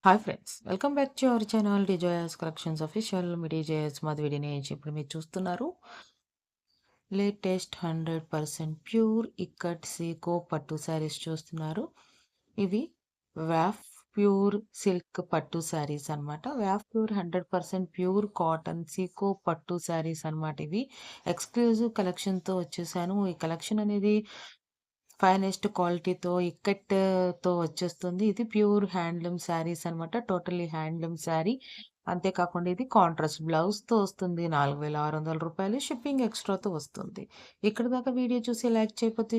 Hi friends, welcome back to our channel డిజోయాస్ collections official. మీ డిజోయాస్ మాధవి వినేజ్. ఇప్పుడు మీరు చూస్తున్నారు లేటెస్ట్ 100% ప్యూర్ ఇక్కట్ సీకో పట్టు శారీస్ చూస్తున్నారు. ఇవి వ్యాఫ్ ప్యూర్ సిల్క్ పట్టు శారీస్ అన్నమాట. వ్యాఫ్ ప్యూర్ 100% ప్యూర్ కాటన్ సీకో పట్టు శారీస్ అన్నమాట. ఇవి ఎక్స్క్లూజివ్ కలెక్షన్తో వచ్చేసాను. ఈ కలెక్షన్ అనేది ఫైనెస్ట్ క్వాలిటీతో ఇక్కట్‌తో వచ్చేస్తుంది. ఇది ప్యూర్ హ్యాండ్లూమ్ శారీస్ అనమాట. Totally handloom sari. అంతేకాకుండా ఇది కాంట్రాస్ట్ బ్లౌజ్‌తో వస్తుంది. రూ. 4,600 షిప్పింగ్ ఎక్స్‌ట్రాతో వస్తుంది. ఇక్కడి దాకా వీడియో చూసి లైక్ చేయకపోతే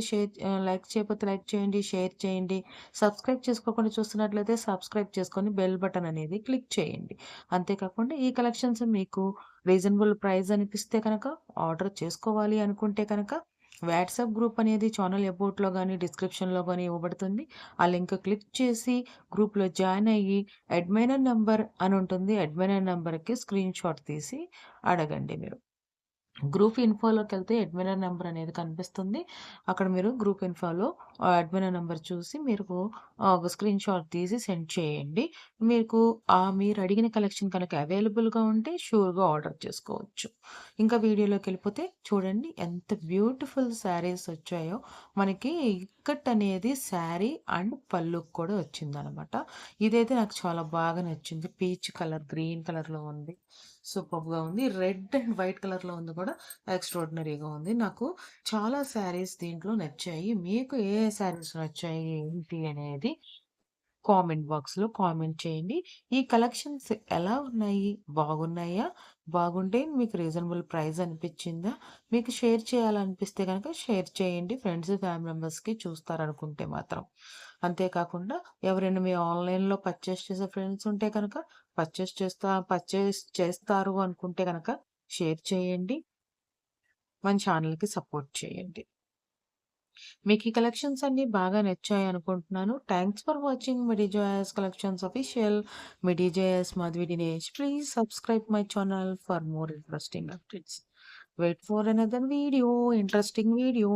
లైక్ చేయండి, షేర్ చేయండి. సబ్స్క్రైబ్ చేసుకోకుండా చూస్తున్నట్లయితే సబ్స్క్రైబ్ చేసుకొని బెల్ బటన్ అనేది క్లిక్ చేయండి. అంతేకాకుండా ఈ కలెక్షన్స్ మీకు రీజనబుల్ ప్రైస్ అనిపిస్తే కనుక ఆర్డర్ చేసుకోవాలి అనుకుంటే కనుక వాట్సాప్ గ్రూప్ అనేది ఛానల్ అబౌట్‌లో గాని, డిస్క్రిప్షన్‌లో గాని ఇవ్వబడుతుంది. ఆ లింక్ క్లిక్ చేసి గ్రూప్‌లో జాయిన్ అయ్యి అడ్మిన్ నంబర్ అని ఉంటుంది. అడ్మిన్ నంబర్‌కి స్క్రీన్‌షాట్ తీసి అడగండి మీరు. గ్రూప్ ఇన్ఫోలోకెళ్తే అడ్మిన్ నంబర్ అనేది కనిపిస్తుంది. అక్కడ మీరు గ్రూప్ ఇన్ఫోలో అడ్మిన్ నంబర్ చూసి మీరు ఒక స్క్రీన్‌షాట్ తీసి సెండ్ చేయండి. మీకు మీరు అడిగిన కలెక్షన్ కనుక అవైలబుల్‌గా ఉంటే షూర్‌గా ఆర్డర్ చేసుకోవచ్చు. ఇంకా వీడియోలోకెళ్ళిపోతే చూడండి ఎంత బ్యూటిఫుల్ శారీస్ వచ్చాయో. మనకి ఇక్కట్ అనేది శారీ అండ్ పళ్ళుకి కూడా వచ్చిందనమాట. ఇదైతే నాకు చాలా బాగా నచ్చింది. పీచ్ కలర్, గ్రీన్ కలర్‌లో ఉంది. సూపర్బ్‌గా ఉంది. రెడ్ అండ్ వైట్ కలర్‌లో ఉంది కూడా ఎక్స్ట్రార్డినరీగా ఉంది. నాకు చాలా శారీస్ దీంట్లో నచ్చాయి. మీకు ఏ ఏ శారీస్ నచ్చాయి ఏంటి అనేది కామెంట్ బాక్స్‌లో కామెంట్ చేయండి. ఈ కలెక్షన్స్ ఎలా ఉన్నాయి? బాగున్నాయా? బాగుంటే మీకు రీజనబుల్ ప్రైస్ అనిపిచ్చిందా? మీకు షేర్ చేయాలనిపిస్తే గనక షేర్ చేయండి. ఫ్రెండ్స్, ఫ్యామిలీ మెంబర్స్‌కి చూస్తారనుకుంటే మాత్రం. అంతేకాకుండా ఎవరైనా మీ ఆన్‌లైన్‌లో పర్చేస్ చేసే ఫ్రెండ్స్ ఉంటే కనుక పర్చేస్ చేస్తారు అనుకుంటే గనక షేర్ చేయండి. మన ఛానెల్‌కి సపోర్ట్ చేయండి. మీకు ఈ కలెక్షన్స్ అన్నీ బాగా నచ్చాయనుకుంటున్నాను. థాంక్స్ ఫర్ వాచింగ్ మిడి జోయాస్ కలెక్షన్స్ ఆఫీషియల్. మిడి జోయాస్ Madhavi Dinesh. Please subscribe my channel for more interesting updates. Wait for another video. Interesting video.